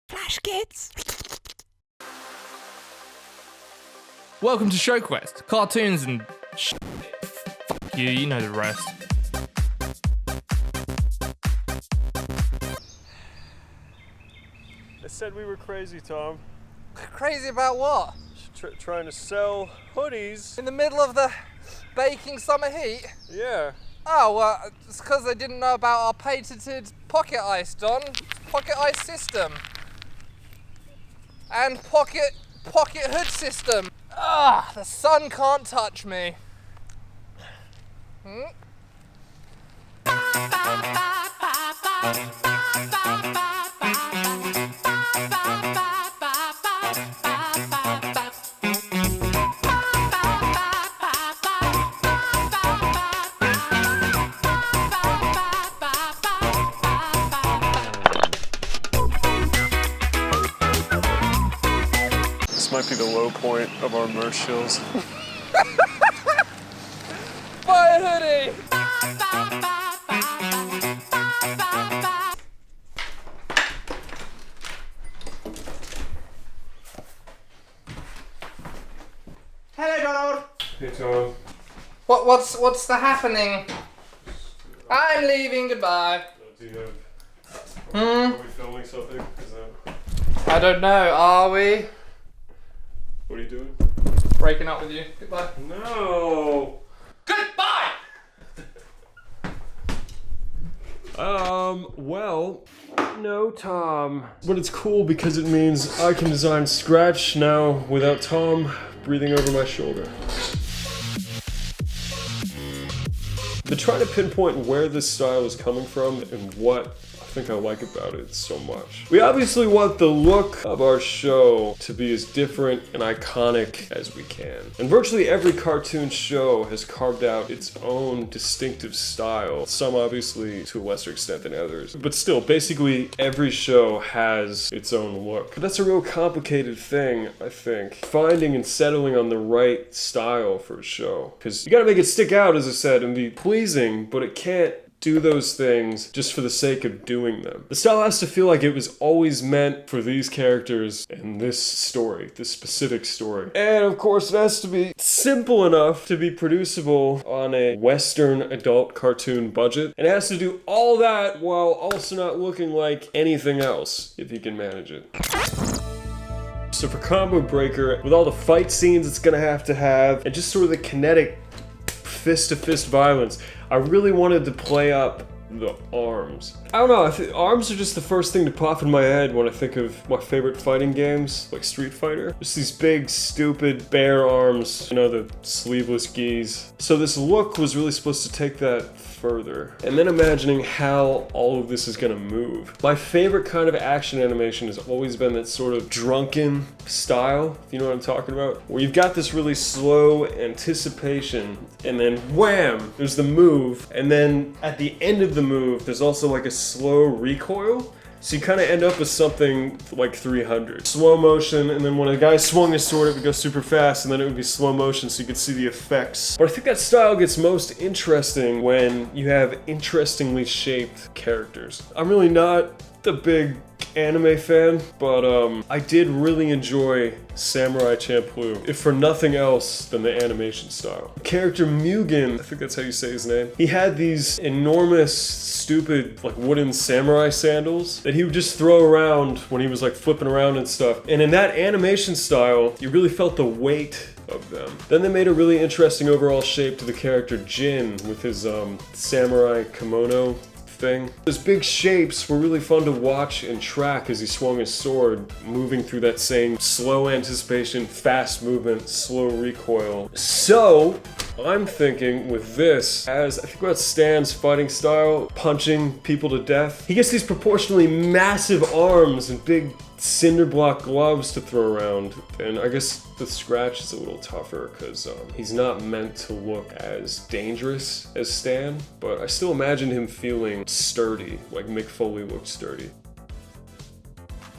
Flashgitz. Welcome to Show Quest, cartoons and shit. Fuck you, you know the rest. They said we were crazy, Tom. Crazy about what? Trying to sell hoodies. In the middle of the baking summer heat? Yeah. Oh, well, it's because they didn't know about our patented pocket ice, Don. Pocket ice system. And pocket hood system. Ah, the sun can't touch me. This might be the low point of our merch shills. Buy a hoodie! Hello, Donald. Hey, Tom. What's the happening? I'm leaving. Goodbye. Do you have... Are we filming something? Is that... I don't know. Are we What are you doing? breaking up with you? Goodbye. No! Goodbye. Well, no, Tom. But it's cool because it means I can design Scratch now without Tom breathing over my shoulder. But trying to pinpoint where this style is coming from and what I think I like about it so much. We obviously want the look of our show to be as different and iconic as we can. And virtually every cartoon show has carved out its own distinctive style, some obviously to a lesser extent than others. But still, basically every show has its own look. But that's a real complicated thing, I think. Finding and settling on the right style for a show. Because you gotta make it stick out, as I said, and be pleasing, but it can't do those things just for the sake of doing them. The style has to feel like it was always meant for these characters and this story, this specific story. And of course it has to be simple enough to be producible on a Western adult cartoon budget. And it has to do all that while also not looking like anything else, if you can manage it. So for Combo Breaker, with all the fight scenes it's gonna have, and just sort of the kinetic fist-to-fist violence, I really wanted to play up the arms. I don't know, arms are just the first thing to pop in my head when I think of my favorite fighting games, like Street Fighter. Just these big, stupid, bare arms, you know, the sleeveless gis. So this look was really supposed to take that further. And then imagining how all of this is gonna move. My favorite kind of action animation has always been that sort of drunken style, if you know what I'm talking about, where you've got this really slow anticipation, and then wham, there's the move, and then at the end of the move, there's also like a slow recoil. So you kind of end up with something like 300. Slow motion, and then when a guy swung his sword, it would go super fast, and then it would be slow motion so you could see the effects. But I think that style gets most interesting when you have interestingly shaped characters. I'm really not the big anime fan, but I did really enjoy Samurai Champloo, if for nothing else than the animation style. Character Mugen, I think that's how you say his name, he had these enormous, stupid, like wooden samurai sandals that he would just throw around when he was like flipping around and stuff. And in that animation style, you really felt the weight of them. Then they made a really interesting overall shape to the character Jin with his samurai kimono thing. Those big shapes were really fun to watch and track as he swung his sword, moving through that same slow anticipation, fast movement, slow recoil. So, I'm thinking with this, as I think about Stan's fighting style, punching people to death, he gets these proportionally massive arms and big cinder block gloves to throw around, and I guess the Scratch is a little tougher because he's not meant to look as dangerous as Stan, but I still imagine him feeling sturdy, like Mick Foley looked sturdy.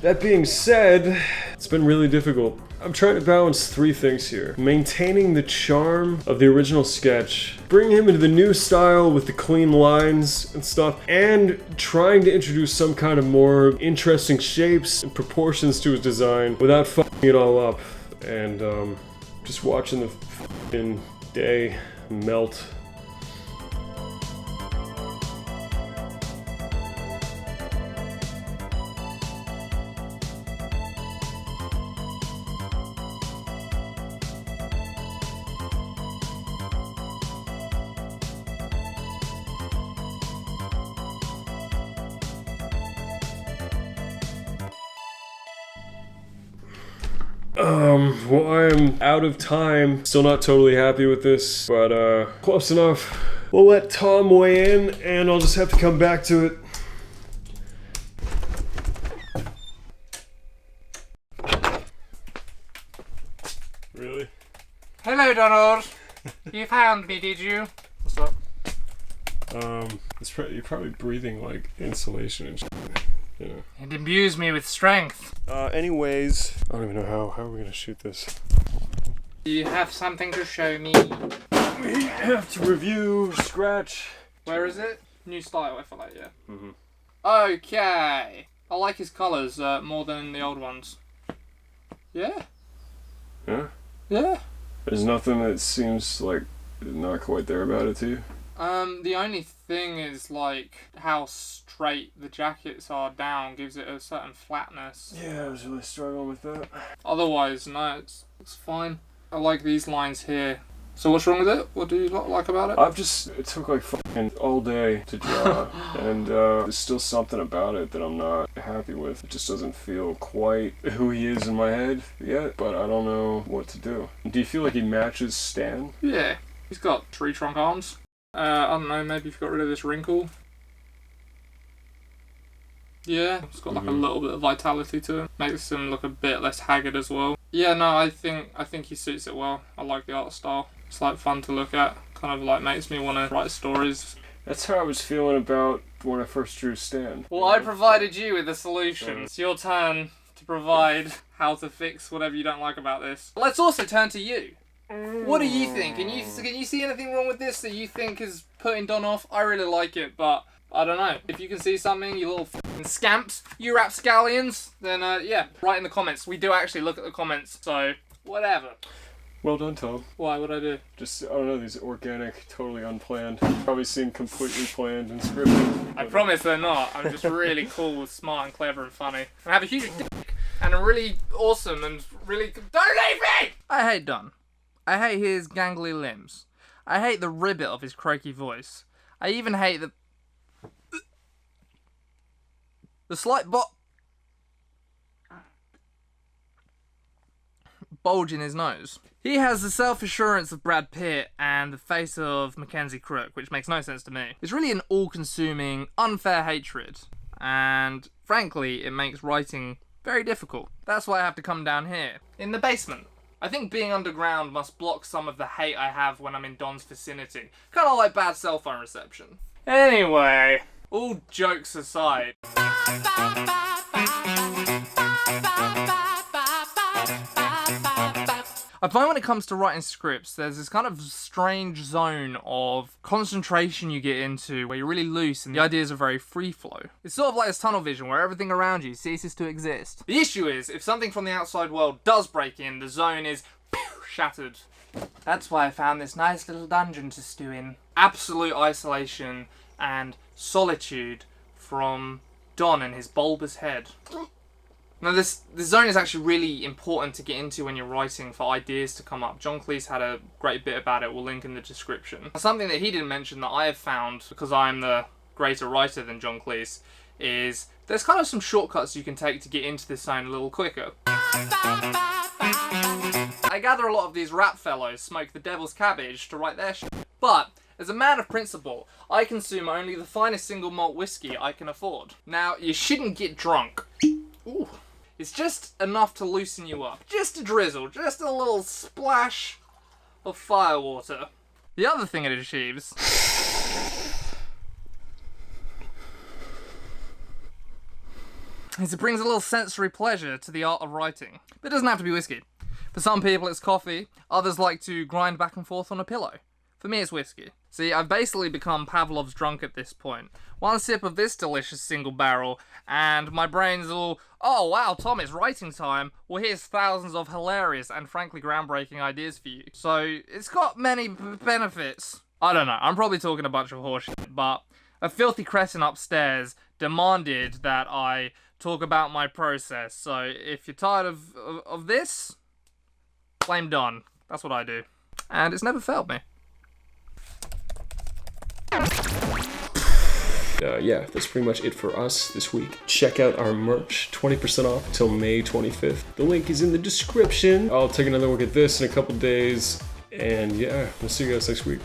That being said, It's been really difficult. I'm trying to balance three things here. Maintaining the charm of the original sketch, bringing him into the new style with the clean lines and stuff, and trying to introduce some kind of more interesting shapes and proportions to his design without fucking it all up. And just watching the fucking day melt. Well, I'm out of time. Still not totally happy with this, but close enough. We'll let Tom weigh in, and I'll just have to come back to it. Really? Hello, Donald. You found me, did you? What's up? You're probably breathing like insulation and shit. You know. It imbues me with strength. Anyways, I don't even know how are we gonna shoot this. You have something to show me. We have to review Scratch. Where is it? New style, I feel like, yeah. Mm-hmm. Okay. I like his colours more than the old ones. Yeah? Yeah? Yeah. There's nothing that seems like not quite there about it to you? The only thing is, like, how straight the jackets are down gives it a certain flatness. Yeah, I was really struggling with that. Otherwise, no, it's fine. I like these lines here. So what's wrong with it? What do you not like about it? It took like fucking all day to draw, and there's still something about it that I'm not happy with. It just doesn't feel quite who he is in my head yet, but I don't know what to do. Do you feel like he matches Stan? Yeah, he's got tree trunk arms. I don't know, maybe if you got rid of this wrinkle. Yeah, it's got like a little bit of vitality to it. Makes him look a bit less haggard as well. Yeah, no, I think he suits it well. I like the art style. It's like fun to look at. Kind of like makes me want to write stories. That's how I was feeling about when I first drew Stan. Well, I provided you with the solution. It's your turn to provide how to fix whatever you don't like about this. Let's also turn to you. What do you think? Can you see anything wrong with this that you think is putting Don off? I really like it, but I don't know. If you can see something, you little f***ing scamps, you rapscallions, then yeah, write in the comments. We do actually look at the comments, so whatever. Well done, Tom. Why? What'd I do? Just, I don't know, these organic, totally unplanned. Probably seem completely planned and scripted. I promise they're not. I'm just really cool, smart and clever and funny. And I have a huge dick, and I'm really awesome and really... Don't leave me! I hate Don. I hate his gangly limbs. I hate the ribbit of his croaky voice. I even hate the slight bulge in his nose. He has the self-assurance of Brad Pitt and the face of Mackenzie Crook, which makes no sense to me. It's really an all-consuming, unfair hatred. And frankly, it makes writing very difficult. That's why I have to come down here, in the basement. I think being underground must block some of the hate I have when I'm in Don's vicinity. Kind of like bad cell phone reception. Anyway, all jokes aside. I find when it comes to writing scripts, there's this kind of strange zone of concentration you get into where you're really loose and the ideas are very free flow. It's sort of like this tunnel vision where everything around you ceases to exist. The issue is, if something from the outside world does break in, the zone is shattered. That's why I found this nice little dungeon to stew in. Absolute isolation and solitude from Don and his bulbous head. Now this zone is actually really important to get into when you're writing for ideas to come up. John Cleese had a great bit about it, we'll link in the description. Something that he didn't mention that I have found, because I'm the greater writer than John Cleese, is there's kind of some shortcuts you can take to get into this zone a little quicker. I gather a lot of these rap fellows smoke the devil's cabbage to write their shit. But, as a man of principle, I consume only the finest single malt whiskey I can afford. Now, you shouldn't get drunk. Ooh. It's just enough to loosen you up. Just a drizzle, just a little splash of firewater. The other thing it achieves is it brings a little sensory pleasure to the art of writing. But it doesn't have to be whiskey. For some people it's coffee, others like to grind back and forth on a pillow. For me it's whiskey. See, I've basically become Pavlov's drunk at this point. One sip of this delicious single barrel, and my brain's all, oh wow, Tom, it's writing time. Well, here's thousands of hilarious and frankly groundbreaking ideas for you. So, it's got many benefits. I don't know, I'm probably talking a bunch of horseshit, but a filthy cretin upstairs demanded that I talk about my process. So, if you're tired of this, blame done. That's what I do. And it's never failed me. Yeah, that's pretty much it for us this week. Check out our merch, 20% off until May 25th. The link is in the description. I'll take another look at this in a couple days, and yeah, we'll see you guys next week.